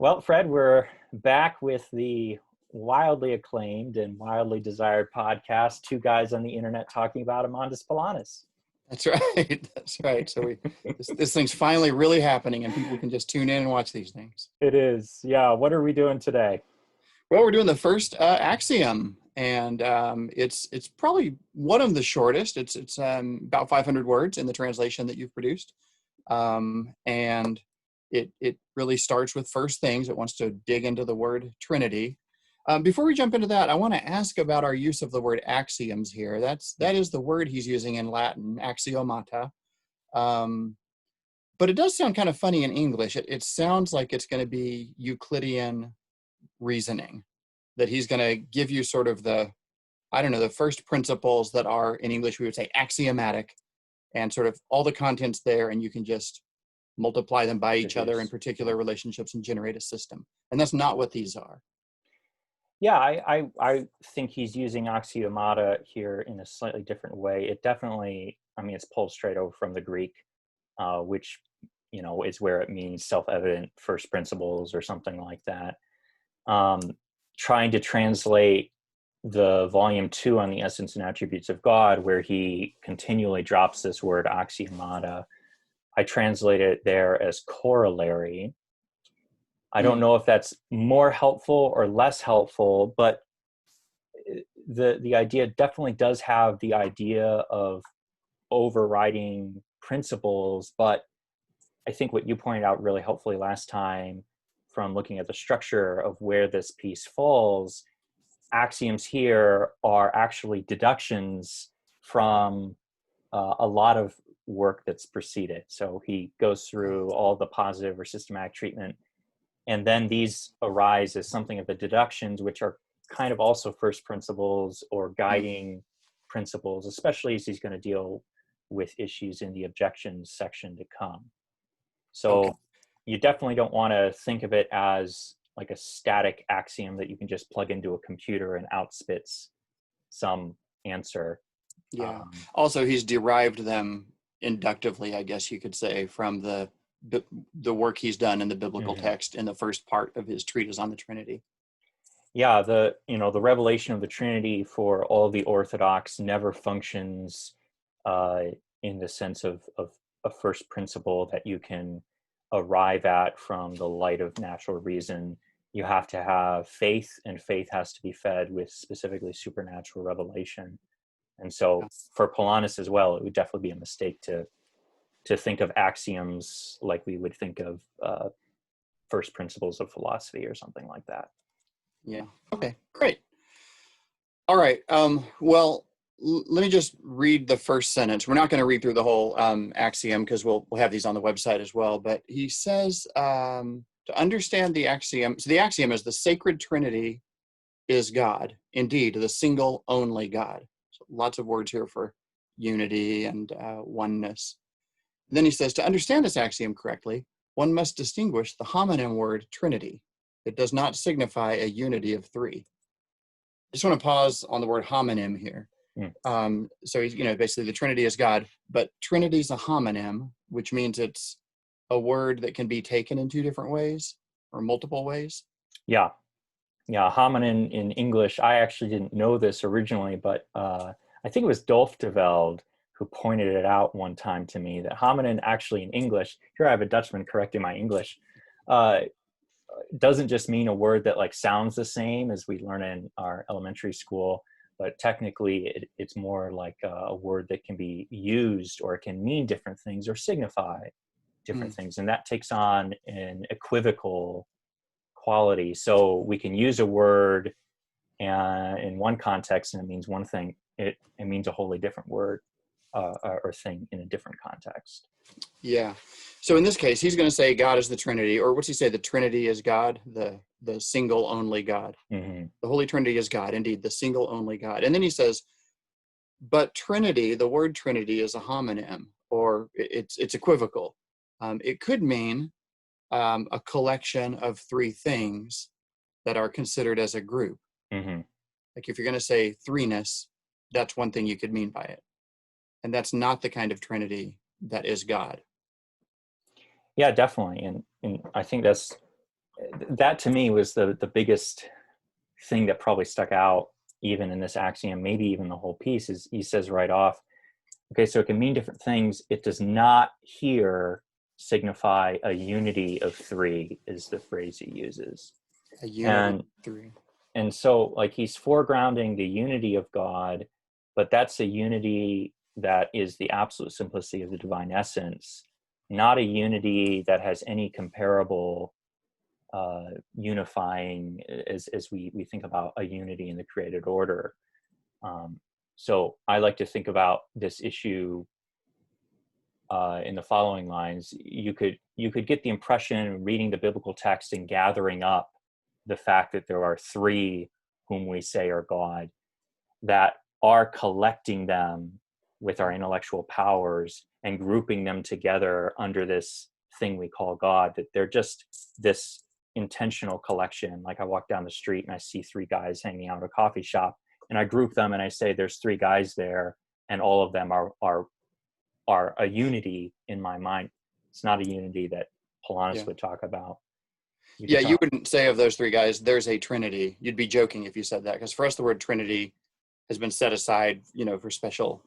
Well, Fred, we're back with the wildly acclaimed and wildly desired podcast, Two Guys on the Internet Talking About Amandus Polanus. That's right. That's right. So this thing's finally really happening, and people can just tune in and watch these things. It is. Yeah. What are we doing today? Well, we're doing the first Axiom, and it's probably one of the shortest. It's about 500 words in the translation that you've produced, and it really starts with first things. It wants to dig into the word Trinity. Before we jump into that, I want to ask about our use of the word axioms here. That is the word he's using in Latin, axiomata. But it does sound kind of funny in English. It sounds like it's going to be Euclidean reasoning, that he's going to give you sort of the first principles that are, in English we would say, axiomatic, and sort of all the contents there, and you can just multiply them by each other in particular relationships and generate a system. And that's not what these are. Yeah, I think he's using axiomata here in a slightly different way. It definitely, it's pulled straight over from the Greek, which, is where it means self-evident first principles or something like that. Trying to translate the volume 2 on the essence and attributes of God, where he continually drops this word axiomata, I translate it there as corollary. I don't know if that's more helpful or less helpful, but the idea definitely does have the idea of overriding principles. But I think what you pointed out really helpfully last time, from looking at the structure of where this piece falls, axioms here are actually deductions from a lot of work that's preceded. So he goes through all the positive or systematic treatment, and then these arise as something of the deductions, which are kind of also first principles or guiding principles, especially as he's going to deal with issues in the objections section to come. So you definitely don't want to think of it as like a static axiom that you can just plug into a computer and outspits some answer. Yeah. Also, he's derived them inductively, I guess you could say, from the work he's done in the biblical text in the first part of his treatise on the Trinity. Yeah, the revelation of the Trinity for all the Orthodox never functions in the sense of a first principle that you can arrive at from the light of natural reason. You have to have faith, and faith has to be fed with specifically supernatural revelation. And so for Polanus as well, it would definitely be a mistake to think of axioms like we would think of first principles of philosophy or something like that. Yeah. Okay, great. All right. Well, let me just read the first sentence. We're not going to read through the whole axiom, because we'll have these on the website as well. But he says, to understand the axiom, so the axiom is the sacred Trinity is God, indeed, the single only God. So lots of words here for unity and oneness. And then he says, to understand this axiom correctly, one must distinguish the homonym word Trinity. It does not signify a unity of three. I just want to pause on the word homonym here. So he's, basically the Trinity is God, but Trinity is a homonym, which means it's a word that can be taken in two different ways or multiple ways. Yeah. Homonym in English, I actually didn't know this originally, but I think it was Dolf de Velde who pointed it out one time to me, that homonym actually in English, here I have a Dutchman correcting my English, doesn't just mean a word that like sounds the same as we learn in our elementary school, but technically it's more like a word that can be used, or it can mean different things or signify different things. And that takes on an equivocal quality. So we can use a word in one context and it means one thing. It means a wholly different word or thing in a different context. Yeah. So in this case, he's going to say God is the Trinity, or what's he say? The Trinity is God, the single only God. The Holy Trinity is God, indeed, the single only God. And then he says, but Trinity, the word Trinity, is a homonym, or it's equivocal. It could mean a collection of three things that are considered as a group. Like if you're going to say threeness, that's one thing you could mean by it. And that's not the kind of Trinity that is God. Yeah, definitely. And I think that's that to me was the biggest thing that probably stuck out even in this axiom, maybe even the whole piece, is he says right off, okay, so it can mean different things. It does not here signify a unity of three, is the phrase he uses. A unity And of three. and so like he's foregrounding the unity of God, but that's a unity that is the absolute simplicity of the divine essence, not a unity that has any comparable unifying as we think about a unity in the created order. So I like to think about this issue in the following lines. You could get the impression reading the biblical text and gathering up the fact that there are three whom we say are God, that are collecting them with our intellectual powers and grouping them together under this thing we call God, that they're just this intentional collection. Like I walk down the street and I see three guys hanging out at a coffee shop, and I group them and I say there's three guys there, and all of them are a unity in my mind. It's not a unity that Polanus Yeah. would talk about. You wouldn't say of those three guys, there's a Trinity. You'd be joking if you said that, because for us, the word Trinity has been set aside, for special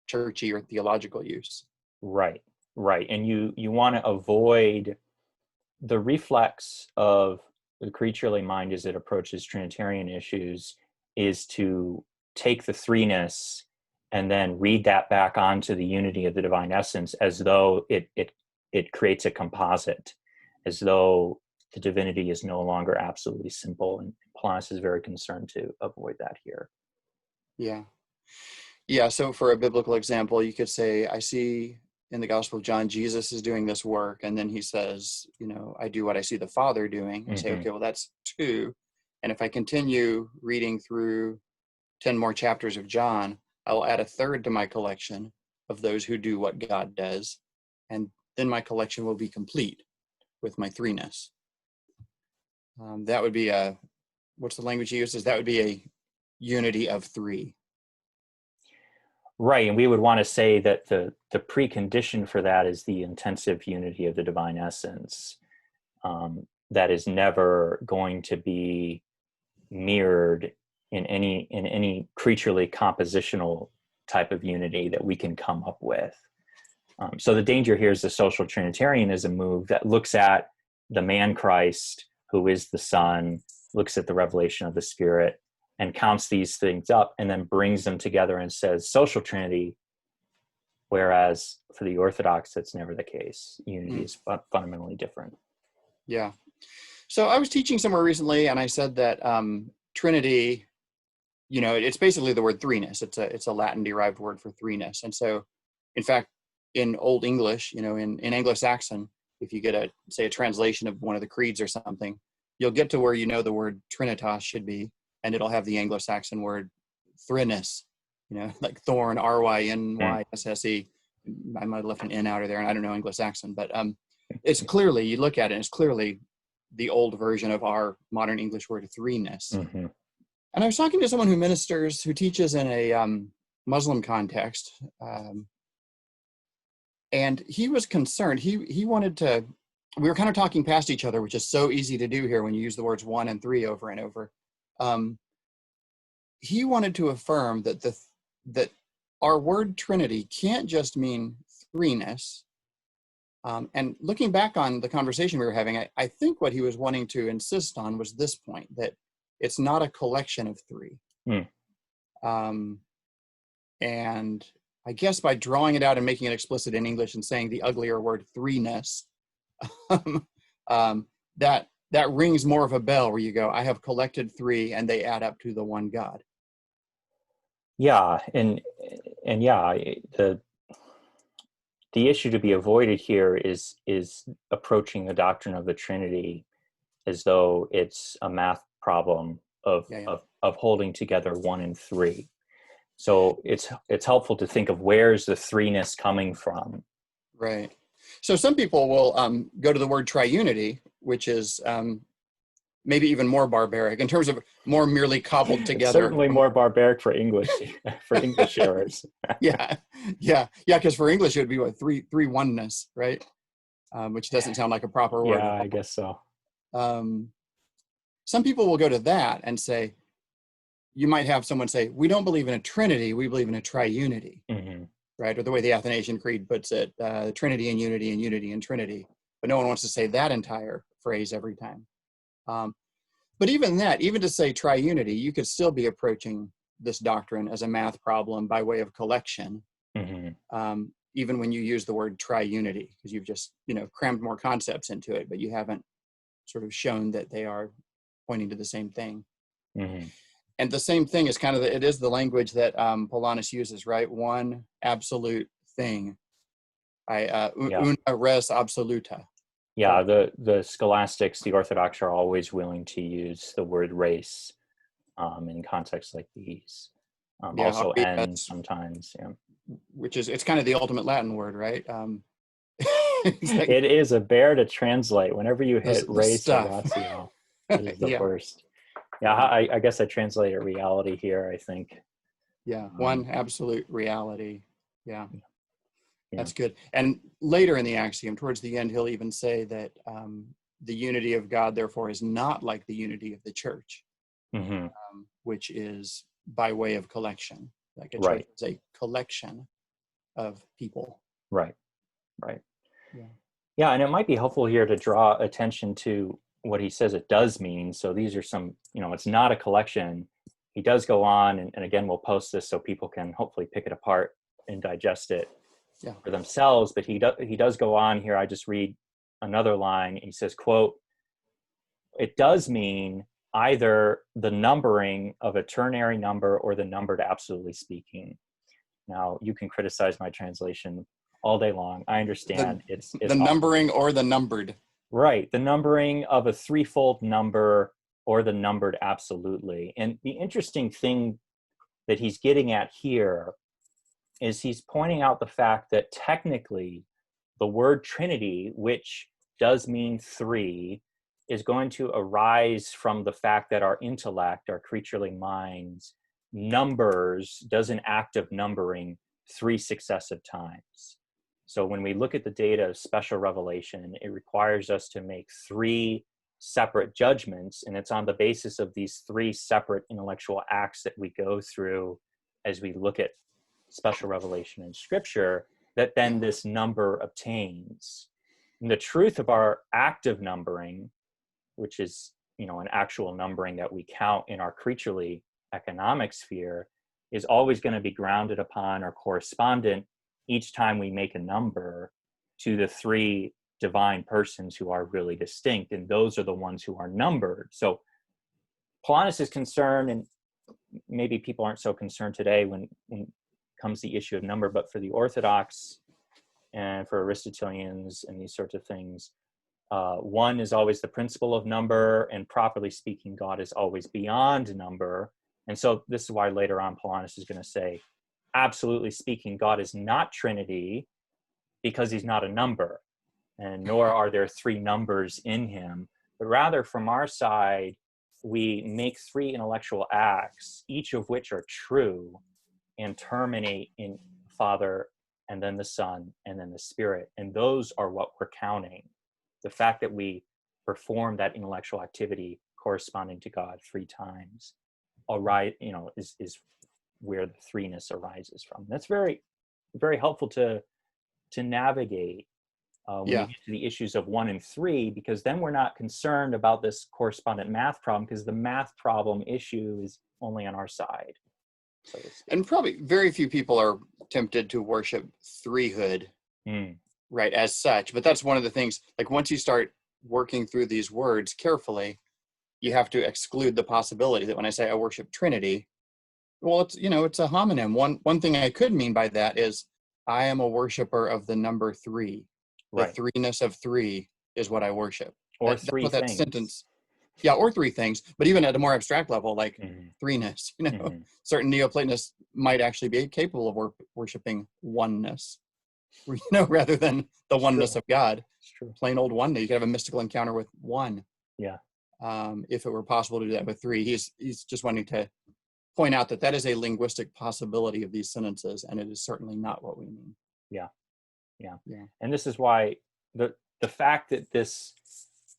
churchy or theological use. Right. And you want to avoid the reflex of the creaturely mind as it approaches Trinitarian issues is to take the threeness and then read that back onto the unity of the divine essence as though it creates a composite, as though the divinity is no longer absolutely simple. And Polanus is very concerned to avoid that here. Yeah. So for a biblical example, you could say, I see in the Gospel of John, Jesus is doing this work. And then he says, I do what I see the Father doing. I say, okay, well, that's two. And if I continue reading through 10 more chapters of John, I will add a third to my collection of those who do what God does. And then my collection will be complete with my threeness. That would be what's the language he uses? That would be a unity of three. Right, and we would want to say that the precondition for that is the intensive unity of the divine essence. That is never going to be mirrored in any creaturely compositional type of unity that we can come up with. So the danger here is the social Trinitarianism move that looks at the man Christ, who is the Son, looks at the revelation of the Spirit, and counts these things up and then brings them together and says social Trinity, whereas for the Orthodox, that's never the case. Unity is fundamentally different. Yeah. So I was teaching somewhere recently, and I said that Trinity, it's basically the word threeness. It's a Latin-derived word for threeness. And so, in fact, in Old English, in Anglo-Saxon, if you get a translation of one of the creeds or something, you'll get to where the word Trinitas should be, and it'll have the Anglo-Saxon word thriness, like thorn, R-Y-N-Y-S-S-E. I might have left an N out of there, and I don't know Anglo-Saxon, but it's clearly, you look at it, it's clearly the old version of our modern English word threeness. Mm-hmm. And I was talking to someone who teaches in a Muslim context, and he was concerned. He wanted to, we were kind of talking past each other, which is so easy to do here when you use the words one and three over and over. He wanted to affirm that our word Trinity can't just mean threeness. And looking back on the conversation we were having, I think what he was wanting to insist on was this point, that it's not a collection of three. And I guess by drawing it out and making it explicit in English and saying the uglier word threeness, that rings more of a bell where you go, I have collected three and they add up to the one God. Yeah, and yeah, the issue to be avoided here is approaching the doctrine of the Trinity as though it's a math problem of holding together one and three. So it's helpful to think of where's the threeness coming from. Right. So some people will go to the word triunity, which is maybe even more barbaric in terms of more merely cobbled together. It's certainly more barbaric for English errors. Yeah. Because for English it would be what three oneness, right? Which doesn't sound like a proper word. Yeah, I guess so. some people will go to that and say, you might have someone say, we don't believe in a Trinity, we believe in a triunity, right? Or the way the Athanasian Creed puts it, Trinity and unity and Trinity. But no one wants to say that entire phrase every time. But even that, even to say triunity, you could still be approaching this doctrine as a math problem by way of collection, even when you use the word triunity, because you've just, crammed more concepts into it, but you haven't sort of shown that they are pointing to the same thing. And the same thing is it is the language that Polanus uses, right? One absolute thing. Una res absoluta. Yeah, the scholastics, the Orthodox, are always willing to use the word race in contexts like these. Also and sometimes, Which is, it's kind of the ultimate Latin word, right? Like, it is a bear to translate. Whenever you hit race or ratio, it is the worst. Yeah, I guess I translated reality here, I think. Yeah, one absolute reality. Yeah. That's good. And later in the Axiom, towards the end, he'll even say that the unity of God, therefore, is not like the unity of the church, which is by way of collection. Like a church is a collection of people. Right. Yeah, and it might be helpful here to draw attention to what he says it does mean. So these are some, it's not a collection. He does go on, and again, we'll post this so people can hopefully pick it apart and digest it for themselves. But he does go on here. I just read another line. He says, quote, "It does mean either the numbering of a ternary number or the numbered absolutely speaking." Now, you can criticize my translation all day long. I understand it's the numbering or the numbered. Right, the numbering of a threefold number or the numbered absolutely. And the interesting thing that he's getting at here is he's pointing out the fact that technically the word Trinity, which does mean three, is going to arise from the fact that our intellect, our creaturely minds, does an act of numbering three successive times. So when we look at the data of special revelation, it requires us to make three separate judgments, and it's on the basis of these three separate intellectual acts that we go through as we look at special revelation in Scripture that then this number obtains. And the truth of our active numbering, which is, an actual numbering that we count in our creaturely economic sphere, is always going to be grounded upon or correspondent each time we make a number to the three divine persons who are really distinct, and those are the ones who are numbered. So Polanus is concerned, and maybe people aren't so concerned today when comes the issue of number, but for the Orthodox and for Aristotelians and these sorts of things, one is always the principle of number, and properly speaking, God is always beyond number. And so this is why later on Polanus is going to say, absolutely speaking, God is not Trinity because he's not a number, and nor are there three numbers in him, but rather from our side, we make three intellectual acts, each of which are true and terminate in Father and then the Son and then the Spirit. And those are what we're counting. The fact that we perform that intellectual activity corresponding to God three times, is where the threeness arises from. That's very, very helpful to navigate when you get to the issues of 1 and 3, because then we're not concerned about this correspondent math problem, because the math problem issue is only on our side. So and probably very few people are tempted to worship threehood, right, as such. But that's one of the things, like once you start working through these words carefully, you have to exclude the possibility that when I say I worship Trinity, well, it's, it's a homonym. One thing I could mean by that is I am a worshiper of the number three. The threeness of three is what I worship. Or three that's what that things. Sentence. Yeah, or three things. But even at a more abstract level, like threeness, certain Neoplatonists might actually be capable of worshiping oneness, rather than the oneness of God. It's true. Plain old oneness. You could have a mystical encounter with one. Yeah. If it were possible to do that with three. He's just wanting to point out that is a linguistic possibility of these sentences, and it is certainly not what we mean. Yeah. And this is why the fact that this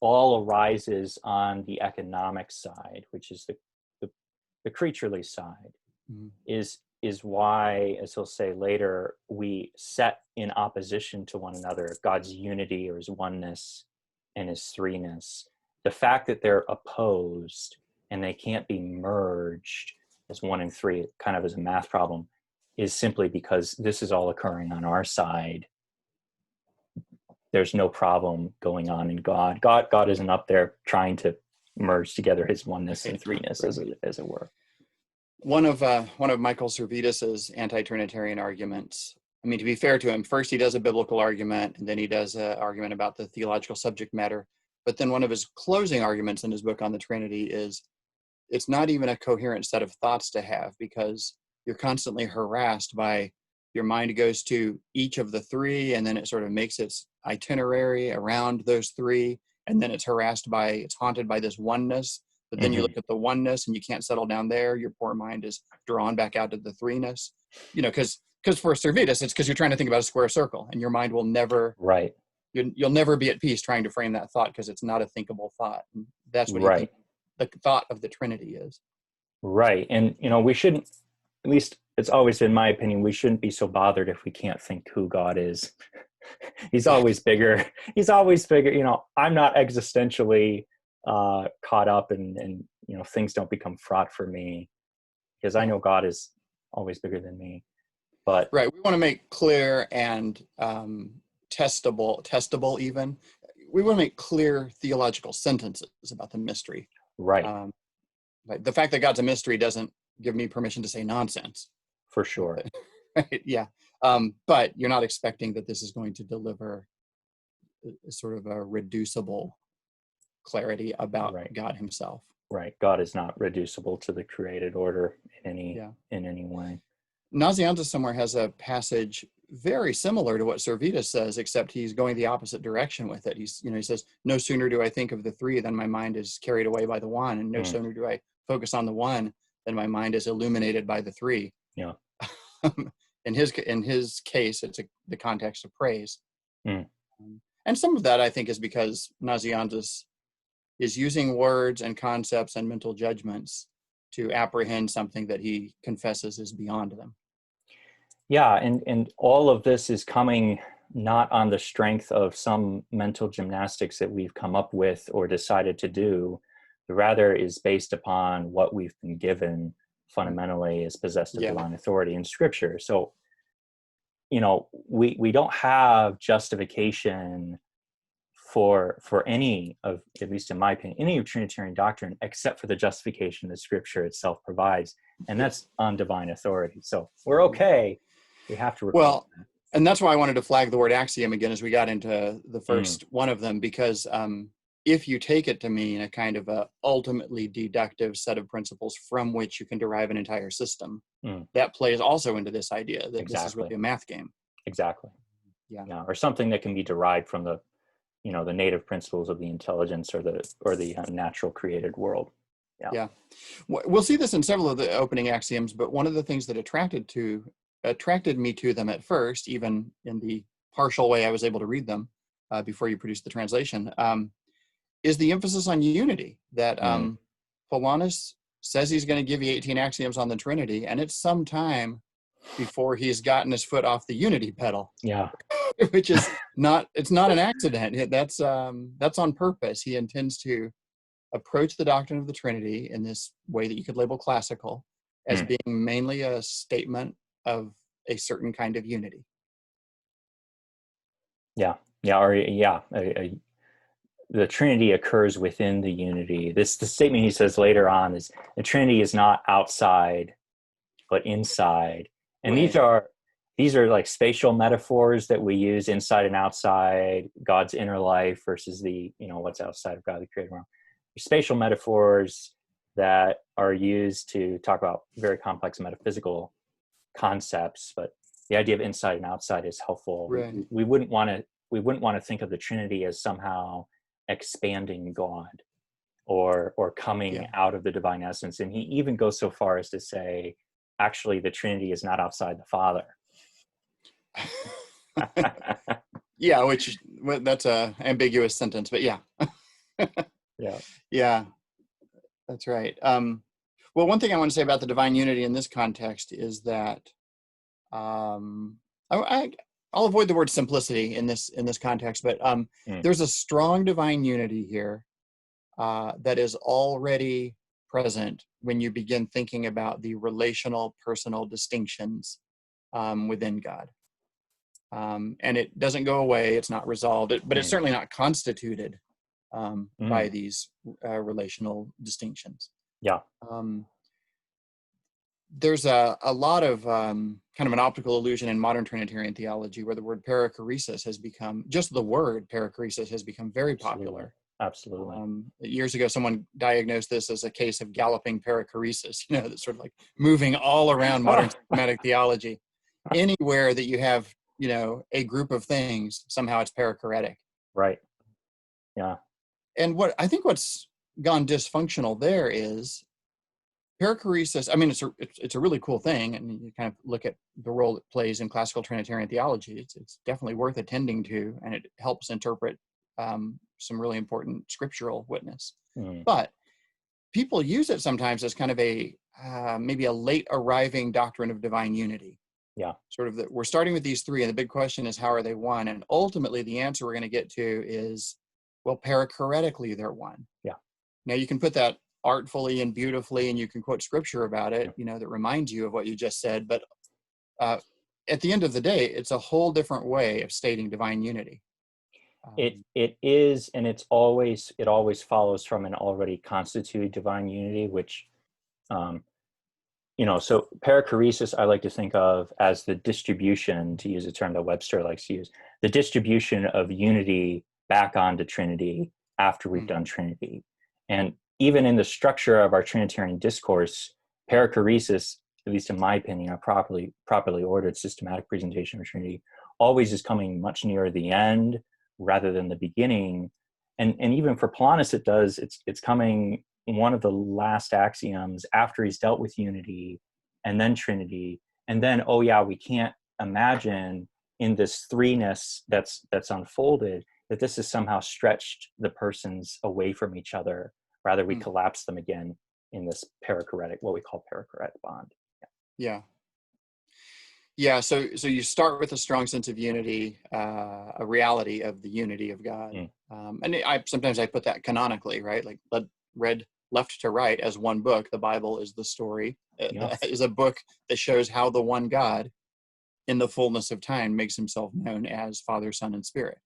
all arises on the economic side, which is the creaturely side, Mhm. is why, as he'll say later, we set in opposition to one another God's unity or his oneness and his threeness. The fact that they're opposed and they can't be merged as one and three, kind of as a math problem, is simply because this is all occurring on our side. There's no problem going on in God. God isn't up there trying to merge together his oneness and threeness, as it were. One of Michael Servetus's anti-Trinitarian arguments. I mean, to be fair to him, first he does a biblical argument, and then he does an argument about the theological subject matter. But then one of his closing arguments in his book on the Trinity is, it's not even a coherent set of thoughts to have, because you're constantly harassed by, your mind goes to each of the three, and then it sort of makes its itinerary around those three, and then it's haunted by this oneness. But then you look at the oneness and you can't settle down there. Your poor mind is drawn back out to the threeness. Because for Servetus, it's because you're trying to think about a square circle, and your mind will never, right. You'll never be at peace trying to frame that thought, because it's not a thinkable thought. And that's what he Right. thinks the thought of the Trinity is. Right. And, we shouldn't, at least it's always been my opinion, we shouldn't be so bothered if we can't think who God is. He's always bigger. He's always bigger. I'm not existentially caught up and things don't become fraught for me, because I know God is always bigger than me. But right, we want to make clear and testable even. We want to make clear theological sentences about the mystery. Right. The fact that God's a mystery doesn't give me permission to say nonsense. For sure. Right, yeah. But you're not expecting that this is going to deliver a sort of a reducible clarity about God himself. Right. God is not reducible to the created order in any way. Nazianzus somewhere has a passage very similar to what Servetus says, except he's going the opposite direction with it. He says, no sooner do I think of the three than my mind is carried away by the one, and no sooner do I focus on the one than my mind is illuminated by the three. Yeah. In his case, it's the context of praise. And some of that, I think, is because Nazianzus is using words and concepts and mental judgments to apprehend something that he confesses is beyond them. Yeah, and all of this is coming not on the strength of some mental gymnastics that we've come up with or decided to do, but rather is based upon what we've been given fundamentally as possessed of divine authority in Scripture. So, we don't have justification for any of, at least in my opinion, any of Trinitarian doctrine, except for the justification that Scripture itself provides, and that's on divine authority. So we're okay. We have to repeat that. And that's why I wanted to flag the word axiom again as we got into the first one of them, because if you take it to mean a kind of a ultimately deductive set of principles from which you can derive an entire system, that plays also into this idea that this is really a math game. Exactly. Yeah. Or something that can be derived from the the native principles of the intelligence or the natural created world. Yeah. We'll see this in several of the opening axioms, but one of the things that attracted me to them at first, even in the partial way I was able to read them before you produced the translation, is the emphasis on unity, that Polanus says he's going to give you 18 axioms on the Trinity, and it's some time before he's gotten his foot off the unity pedal. Yeah. Which is it's not an accident. That's on purpose. He intends to approach the doctrine of the Trinity in this way that you could label classical, as being mainly a statement of a certain kind of unity. The Trinity occurs within the unity. The statement he says later on is the Trinity is not outside, but inside. And these are like spatial metaphors that we use, inside and outside, God's inner life versus the, what's outside of God, the created realm. Spatial metaphors that are used to talk about very complex metaphysical concepts, but the idea of inside and outside is helpful. Right. We wouldn't want to think of the Trinity as somehow expanding God or coming out of the divine essence. And he even goes so far as to say, actually, the Trinity is not outside the Father. Which that's a ambiguous sentence, but yeah. Yeah. Yeah, that's right. Well, one thing I want to say about the divine unity in this context is that um, I'll avoid the word simplicity in this context, but Mm. there's a strong divine unity here that is already present when you begin thinking about the relational, personal distinctions within God. And it doesn't go away; it's not resolved, but it's Mm. certainly not constituted by Mm. these relational distinctions. Yeah. Um, there's a lot of kind of an optical illusion in modern Trinitarian theology where the word perichoresis has become, just the word perichoresis has become very Absolutely. popular. Absolutely. Years ago, someone diagnosed this as a case of galloping perichoresis, that's sort of like moving all around modern systematic theology. Anywhere that you have, a group of things, somehow it's perichoretic. Right. Yeah. And what's gone dysfunctional there is perichoresis. I mean, it's a really cool thing, and you kind of look at the role it plays in classical Trinitarian theology. It's definitely worth attending to, and it helps interpret some really important scriptural witness. Mm. But people use it sometimes as kind of a maybe a late arriving doctrine of divine unity. Yeah. Sort of that we're starting with these three, and the big question is, how are they one? And ultimately, the answer we're going to get to is, well, perichoretically, they're one. Yeah. Now, you can put that artfully and beautifully, and you can quote scripture about it, Yeah. that reminds you of what you just said. But at the end of the day, it's a whole different way of stating divine unity. It is, and it always follows from an already constituted divine unity, which um, so perichoresis I like to think of as the distribution, to use a term that Webster likes to use, the distribution of unity back onto Trinity after we've done Trinity. And even in the structure of our Trinitarian discourse, perichoresis, at least in my opinion, a properly ordered systematic presentation of Trinity, always is coming much nearer the end rather than the beginning. And even for Polanus, it's coming one of the last axioms after he's dealt with unity and then Trinity. And then, oh yeah, we can't imagine in this threeness that's unfolded that this has somehow stretched the persons away from each other. Rather, we collapse them again in this perichoretic, what we call perichoretic bond. Yeah. Yeah, so you start with a strong sense of unity, a reality of the unity of God, and sometimes I put that canonically, right? Like read left to right as one book. The Bible is the story, Yes. is a book that shows how the one God, in the fullness of time, makes Himself known as Father, Son, and Spirit.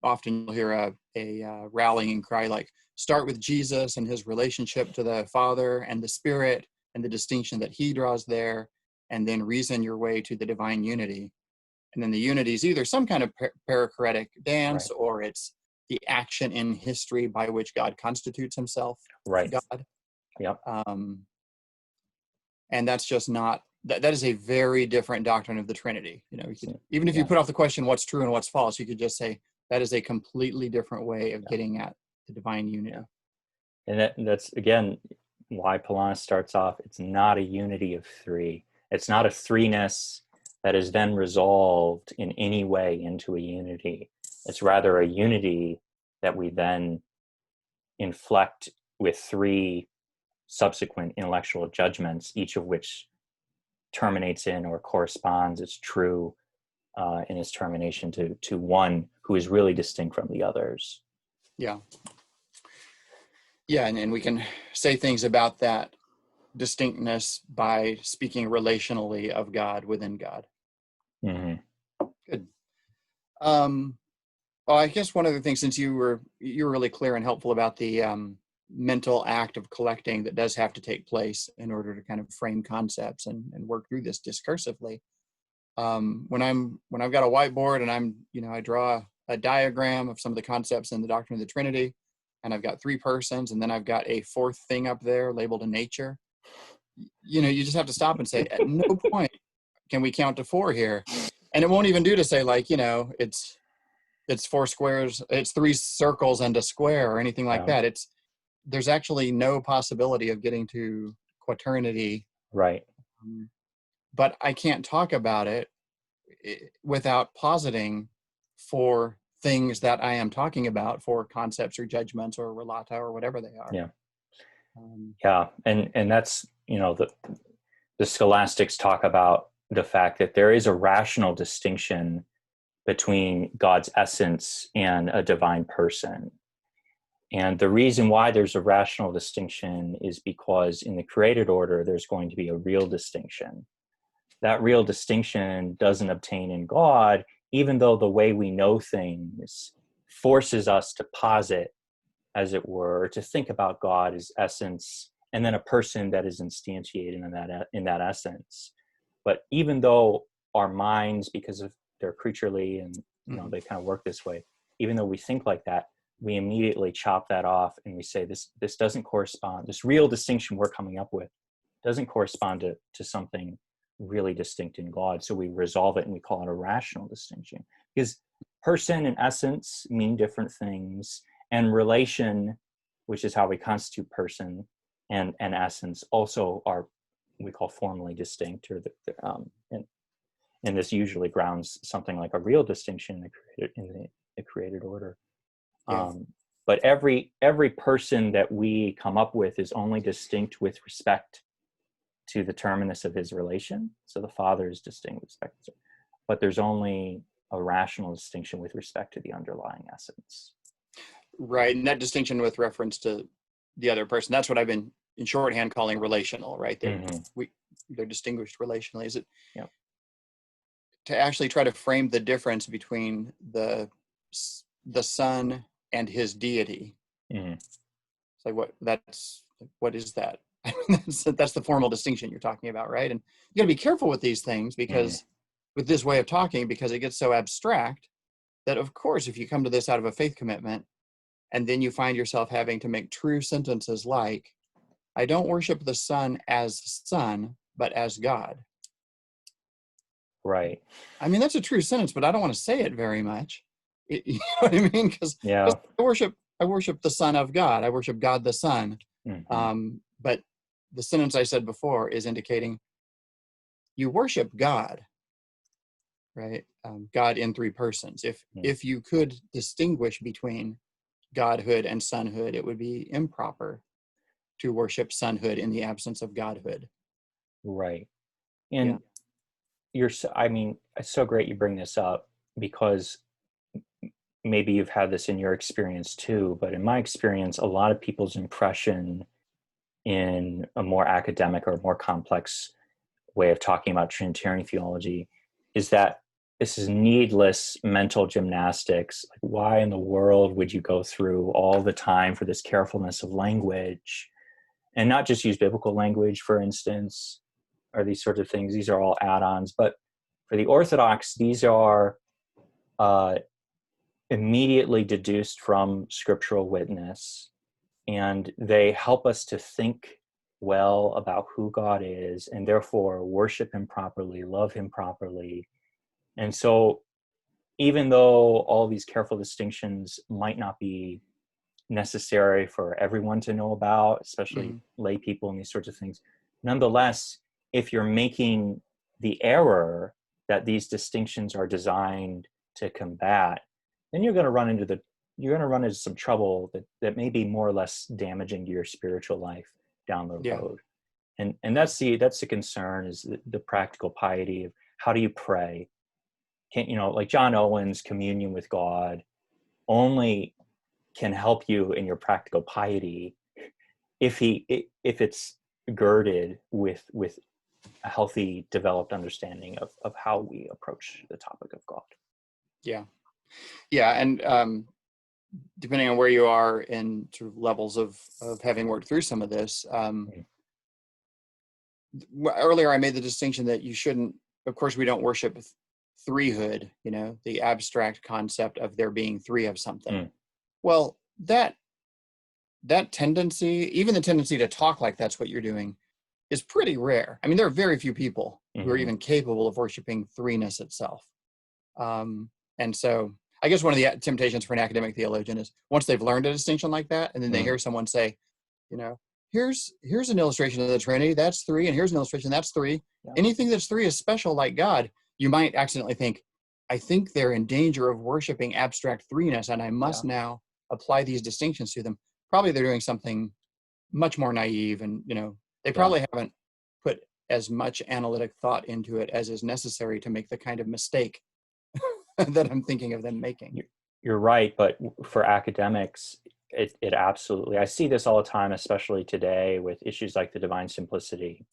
Often you'll hear a rallying cry like, "Start with Jesus and His relationship to the Father and the Spirit, and the distinction that He draws there, and then reason your way to the divine unity." And then the unity is either some kind of perichoretic dance, Right. or it's the action in history by which God constitutes Himself Right. God. Yep. And that's just not, that is a very different doctrine of the Trinity. Even if you put off the question, what's true and what's false, you could just say, that is a completely different way of getting at the divine unity. Yeah. And that's, again, why Polanus starts off, it's not a unity of three. It's not a threeness that is then resolved in any way into a unity. It's rather a unity that we then inflect with three subsequent intellectual judgments, each of which terminates in or corresponds, it's true in its termination to one who is really distinct from the others. Yeah. Yeah, and we can say things about that distinctness by speaking relationally of God within God. Good. Well, I guess one other thing, since you were really clear and helpful about the mental act of collecting that does have to take place in order to kind of frame concepts and work through this discursively. When I've got a whiteboard and I draw a diagram of some of the concepts in the doctrine of the Trinity, and I've got three persons, and then I've got a fourth thing up there labeled a nature. You just have to stop and say, at no point can we count to four here. And it won't even do to say, like, it's four squares, it's three circles and a square or anything like that. There's actually no possibility of getting to quaternity. Right. But I can't talk about it without positing four things that I am talking about for concepts or judgments or relata or whatever they are. Yeah. Yeah. And that's, the scholastics talk about the fact that there is a rational distinction between God's essence and a divine person. And the reason why there's a rational distinction is because in the created order, there's going to be a real distinction. That real distinction doesn't obtain in God, even though the way we know things forces us to posit, as it were, to think about God as essence, and then a person that is instantiated in that essence. But even though our minds, because of their creaturely and they kind of work this way, even though we think like that, we immediately chop that off and we say this doesn't correspond. This real distinction we're coming up with doesn't correspond to something really distinct in God. So we resolve it and we call it a rational distinction, because person and essence mean different things, and relation, which is how we constitute person, and essence also are, we call, formally distinct, or and this usually grounds something like a real distinction in the created order. Yeah. But every person that we come up with is only distinct with respect to the terminus of his relation. So the Father is distinct with respect to, but there's only a rational distinction with respect to the underlying essence. Right, and that distinction with reference to the other person, that's what I've been in shorthand calling relational, right? They're distinguished relationally. Is it to actually try to frame the difference between the Son and his deity? It's like, what is that? That's the formal distinction you're talking about, right? And you got to be careful with these things, because with this way of talking, because it gets so abstract that, of course, if you come to this out of a faith commitment, and then you find yourself having to make true sentences like, I don't worship the Son as Son, but as God. Right. I mean, that's a true sentence, but I don't want to say it very much. You know what I mean? Because I worship the Son of God. I worship God the Son. But the sentence I said before is indicating you worship God, right? God in three persons. If you could distinguish between Godhood and sonhood, it would be improper to worship sonhood in the absence of Godhood. Right. And it's so great you bring this up, because maybe you've had this in your experience too, but in my experience, a lot of people's impression in a more academic or more complex way of talking about Trinitarian theology is that this is needless mental gymnastics. Like, why in the world would you go through all the time for this carefulness of language, and not just use biblical language, for instance, or these sorts of things? These are all add-ons. But for the Orthodox, these are immediately deduced from scriptural witness, and they help us to think well about who God is, and therefore worship him properly, love him properly. And so even though all these careful distinctions might not be necessary for everyone to know about, especially lay people and these sorts of things, nonetheless, if you're making the error that these distinctions are designed to combat, then you're going to run into some trouble that may be more or less damaging to your spiritual life down the road. And that's the concern, is the practical piety of how do you pray. Like John Owen's communion with God only can help you in your practical piety if it's girded with a healthy, developed understanding of how we approach the topic of God. And depending on where you are in sort of levels of having worked through some of this, earlier I made the distinction that you shouldn't, of course, we don't worship threehood, the abstract concept of there being three of something. Well, that tendency, even the tendency to talk like that's what you're doing, is pretty rare. I mean, there are very few people who are even capable of worshiping threeness itself. And so I guess one of the temptations for an academic theologian is, once they've learned a distinction like that, and then they hear someone say, here's an illustration of the Trinity, that's three, and here's an illustration, that's three. Anything that's three is special like God. You might accidentally think, I think they're in danger of worshiping abstract threeness, and I must Yeah. now apply these distinctions to them. Probably they're doing something much more naive, and they probably haven't put as much analytic thought into it as is necessary to make the kind of mistake that I'm thinking of them making. You're right, but for academics, it absolutely, I see this all the time, especially today with issues like the divine simplicity.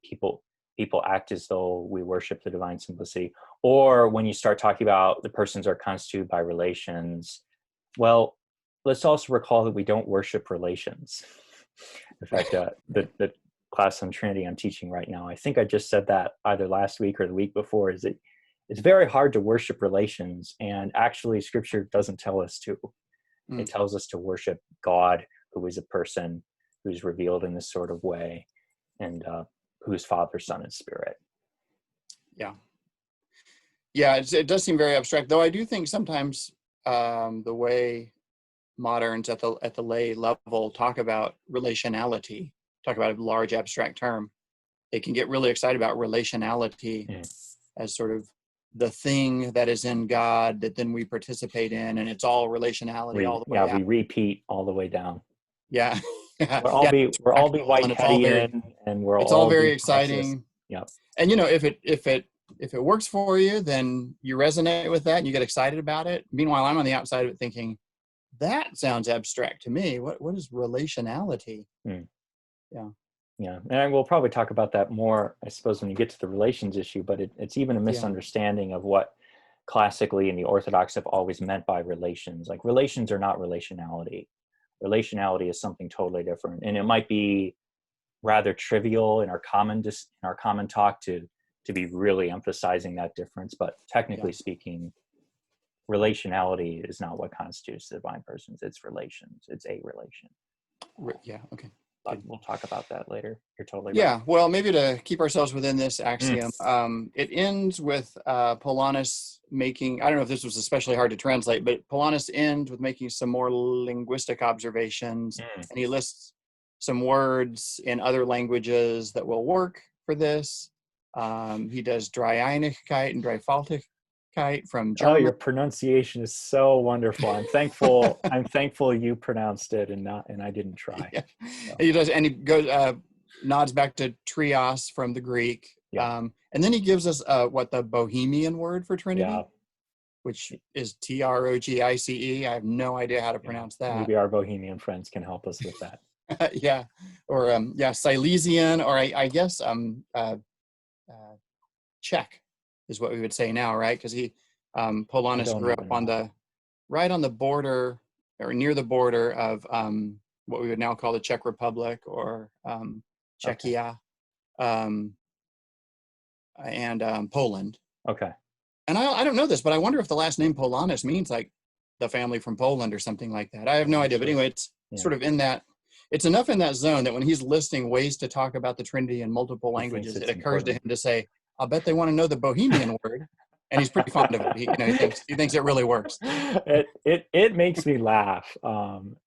People act as though we worship the divine simplicity, or when you start talking about the persons are constituted by relations, well, let's also recall that we don't worship relations. In fact, the class on Trinity I'm teaching right now, I think I just said that either last week or the week before, is that it's very hard to worship relations, and actually Scripture doesn't tell us to. It tells us to worship God, who is a person, who's revealed in this sort of way, and who's Father, Son, and Spirit. Yeah, it does seem very abstract, though I do think sometimes the way moderns at the lay level talk about relationality, talk about a large abstract term, they can get really excited about relationality as sort of the thing that is in God that then we participate in, and it's all relationality all the way out. We repeat all the way down. Yeah. We're all be Whiteheadian, and it's all very be exciting. Yep. And if it works for you, then you resonate with that and you get excited about it. Meanwhile, I'm on the outside of it thinking, that sounds abstract to me. What is relationality? Yeah, and we'll probably talk about that more, I suppose, when you get to the relations issue, but it's even a misunderstanding of what classically and the Orthodox have always meant by relations. Like, relations are not relationality. Relationality is something totally different, and it might be rather trivial in our common talk to be really emphasizing that difference, but technically speaking, relationality is not what constitutes the divine persons. It's relations. It's a relation. Yeah. Okay. But we'll talk about that later. You're totally right. Yeah. Well, maybe to keep ourselves within this axiom, it ends with Polanus making, I don't know if this was especially hard to translate, but Polanus ends with making some more linguistic observations, and he lists some words in other languages that will work for this. He does Dreieinigkeit and Dreifaltigkeit from German. Oh, your pronunciation is so wonderful. I'm thankful. I'm thankful you pronounced it and I didn't try. Yeah. So. He does, and he goes nods back to trios from the Greek. And then he gives us what the Bohemian word for Trinity, which is Trogice. I have no idea how to pronounce that. Maybe our Bohemian friends can help us with that. Or Silesian, or I guess Czech is what we would say now, right? Because Polanus grew up on the border, or near the border of what we would now call the Czech Republic, or Czechia, and Poland. Okay. And I don't know this, but I wonder if the last name Polanus means like the family from Poland or something like that. I have no idea. But anyway, it's sort of in that. It's enough in that zone that when he's listing ways to talk about the Trinity in multiple languages, it occurs to him to say, I'll bet they want to know the Bohemian word. And he's pretty fond of it. He thinks it really works. It makes me laugh.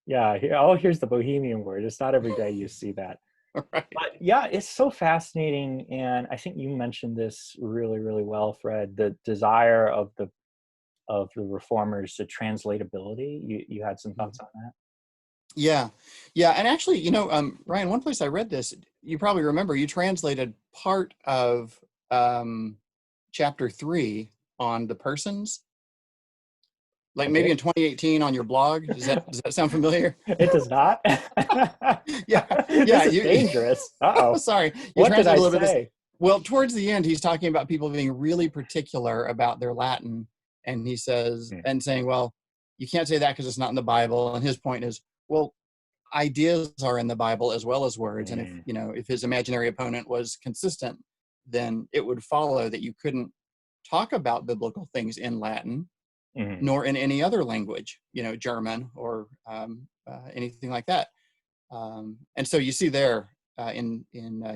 Here's the Bohemian word. It's not every day you see that. Right. But yeah, it's so fascinating. And I think you mentioned this really, really well, Fred, the desire of the reformers to translatability. You had some thoughts on that? Yeah. And actually, Brian, one place I read this, you probably remember, you translated part of chapter 3 on the persons, like maybe in 2018 on your blog. Does that sound familiar? It does not. This is dangerous. Uh-oh. Sorry. What did I say? Well, towards the end, he's talking about people being really particular about their Latin, and he says, and saying, well, you can't say that because it's not in the Bible. And his point is, well, ideas are in the Bible as well as words. And if his imaginary opponent was consistent, then it would follow that you couldn't talk about biblical things in Latin, nor in any other language, German or anything like that. And so you see there in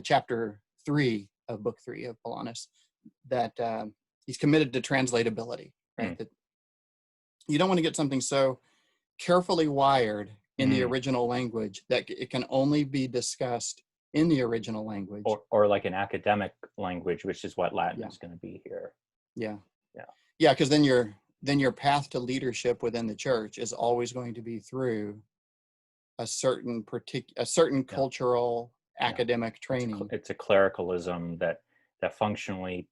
chapter 3 of book 3 of Polanus that he's committed to translatability, right? That you don't want to get something so carefully wired in the original language that it can only be discussed in the original language, or like an academic language, which is what Latin is going to be here. Yeah. Yeah, because then your path to leadership within the church is always going to be through a certain Yeah. cultural Yeah. academic training. It's a clericalism that functionally,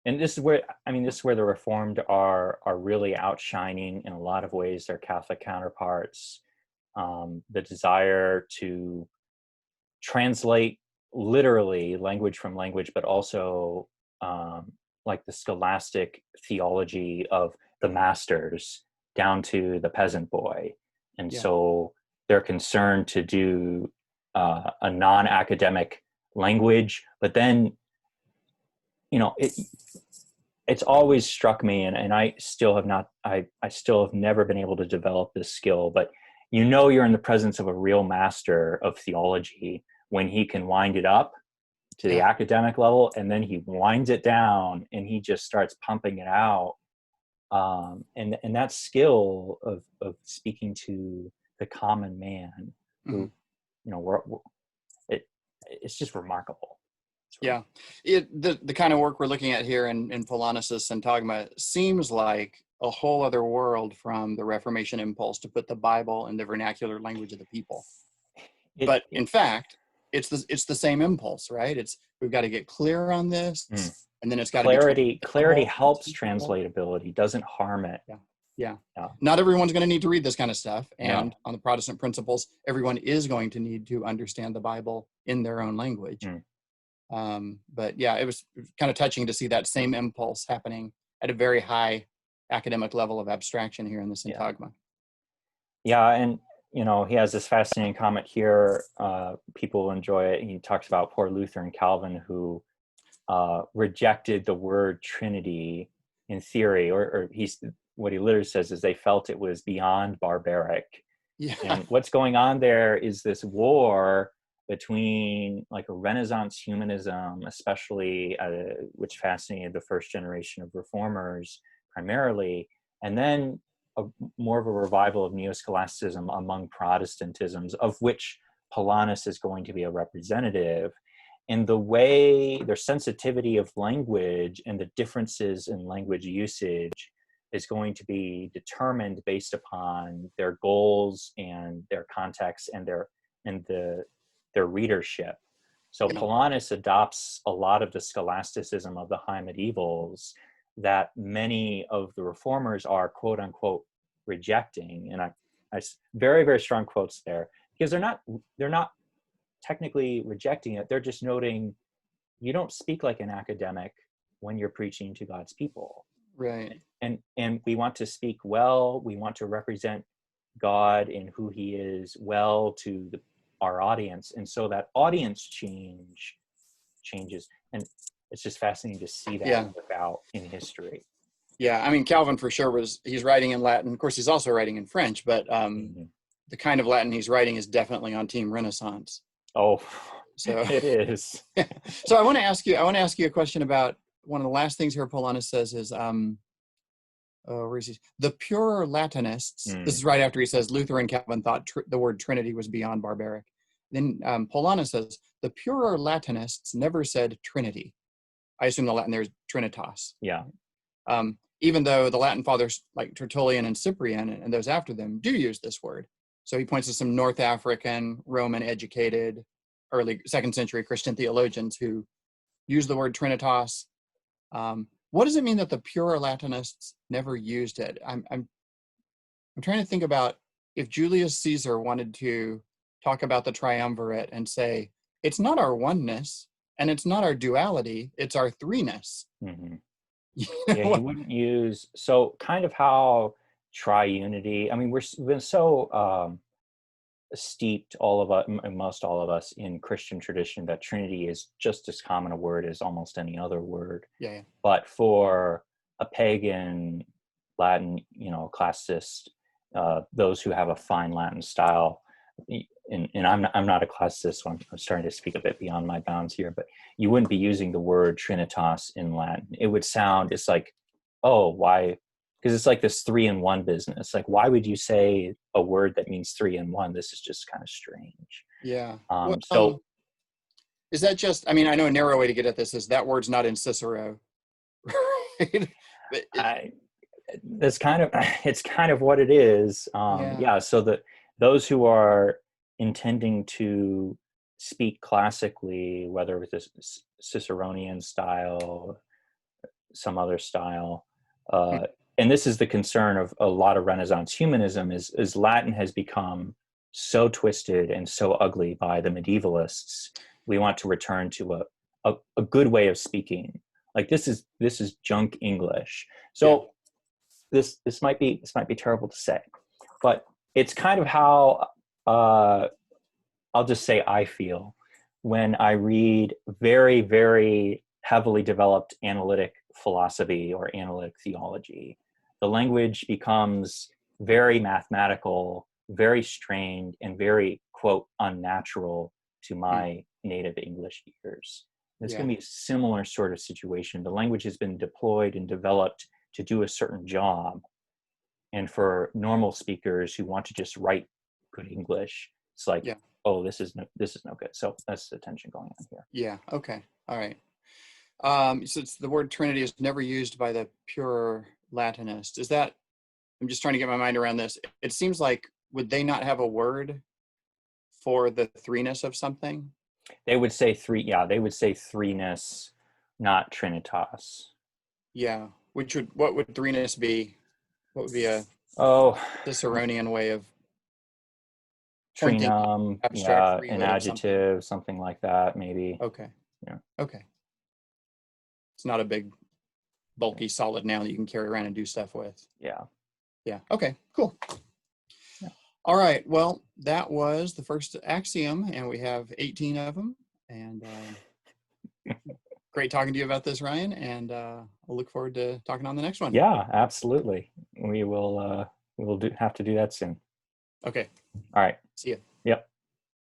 and this is where, I mean, this is where the Reformed are really outshining in a lot of ways their Catholic counterparts. The desire to translate literally language from language, but also like the scholastic theology of the masters down to the peasant boy. And Yeah. so they're concerned to do a non-academic language, but then, you know, it's always struck me, and I still have not, I still have never been able to develop this skill, but you know, you're in the presence of a real master of theology when he can wind it up to the Yeah. academic level, and then he winds it down and he just starts pumping it out. And that skill of speaking to the common man Mhm. who, you know, it, it's just remarkable. Yeah, the kind of work we're looking at here in Polanus' Syntagma seems like a whole other world from the Reformation impulse to put the Bible in the vernacular language of the people. It, But in fact, it's the same impulse, right? It's we've got to get clear on this, and then it's got to be clarity translatable. helps translatability, doesn't harm it. Yeah, yeah. Yeah. Not everyone's going to need to read this kind of stuff, and No. on the Protestant principles, everyone is going to need to understand the Bible in their own language. But yeah, it was kind of touching to see that same impulse happening at a very high academic level of abstraction here in the Syntagma. Yeah, and you know, he has this fascinating comment here. People enjoy it. He talks about poor Luther and Calvin who rejected the word Trinity in theory, or what he literally says is they felt it was beyond barbaric. Yeah. And what's going on there is this war between like a Renaissance humanism, especially which fascinated the first generation of reformers primarily, and then more of a revival of neo-scholasticism among Protestantisms, of which Polanus is going to be a representative. And the way their sensitivity of language and the differences in language usage is going to be determined based upon their goals and their context and their readership. So Yeah. Polanus adopts a lot of the scholasticism of the high medievals that many of the reformers are quote unquote rejecting. And I very, very strong quotes there, because they're not technically rejecting it. They're just noting you don't speak like an academic when you're preaching to God's people. Right. And we want to speak well. We want to represent God and who he is well to our audience. And so that audience changes. And it's just fascinating to see that without in history. Yeah, I mean, Calvin for sure he's writing in Latin. Of course, he's also writing in French, but the kind of Latin he's writing is definitely on Team Renaissance. Oh, so it is. So I want to ask you a question about one of the last things here Polanus says is, where is he? The pure Latinists, this is right after he says Luther and Calvin thought the word Trinity was beyond barbaric. Then Polanus says, the purer Latinists never said Trinity. I assume the Latin there is Trinitas. Yeah. Even though the Latin fathers like Tertullian and Cyprian and those after them do use this word. So he points to some North African, Roman educated, early 2nd century Christian theologians who use the word Trinitas. What does it mean that the pure Latinists never used it? I'm trying to think about if Julius Caesar wanted to talk about the triumvirate and say, it's not our oneness and it's not our duality, it's our threeness. Mm-hmm. Yeah, he wouldn't use, so kind of how triunity, I mean, we've been so steeped, all of us, most all of us, in Christian tradition that Trinity is just as common a word as almost any other word. Yeah. But for a pagan Latin, classicist, those who have a fine Latin style, and I'm not a classicist, so I'm starting to speak a bit beyond my bounds here, but you wouldn't be using the word Trinitas in Latin. It would sound, it's like, oh, why? Because it's like this 3-in-1 business. Like, why would you say a word that means 3-in-1? This is just kind of strange. Yeah. So is that just, I mean, I know a narrow way to get at this is that word's not in Cicero. Right? I that's kind of it's kind of what it is. Yeah. Yeah, so that those who are intending to speak classically, whether with this Ciceronian style, some other style, Hmm. and this is the concern of a lot of Renaissance humanism, is Latin has become so twisted and so ugly by the medievalists. We want to return to a good way of speaking. Like this is junk English. Yeah. So this might be terrible to say, but it's kind of how I'll just say I feel when I read very, very heavily developed analytic philosophy or analytic theology. The language becomes very mathematical, very strained, and very, quote, unnatural to Hmm. my native English ears. It's Yeah. going to be a similar sort of situation. The language has been deployed and developed to do a certain job. And for normal speakers who want to just write good English, it's like, Yeah. oh, this is no good. So that's the tension going on here. Yeah. Okay. All right. So the word Trinity is never used by the pure Latinist. Is that, I'm just trying to get my mind around this. It seems like, would they not have a word for the threeness of something? They would say three. Yeah, they would say threeness, not trinitas. Yeah. What would threeness be? What would be a Oh, Ciceronian way of pointing out trinum. abstract Yeah, an threehood of something? adjective, something like that, maybe. Okay. Yeah. Okay. It's not a big, bulky, solid noun that you can carry around and do stuff with. Yeah. Yeah. Okay. Cool. Yeah. All right. Well, that was the first axiom, and we have 18 of them. And great talking to you about this, Ryan. And I'll look forward to talking on the next one. Yeah, absolutely. We will have to do that soon. Okay. All right. See you. Yep.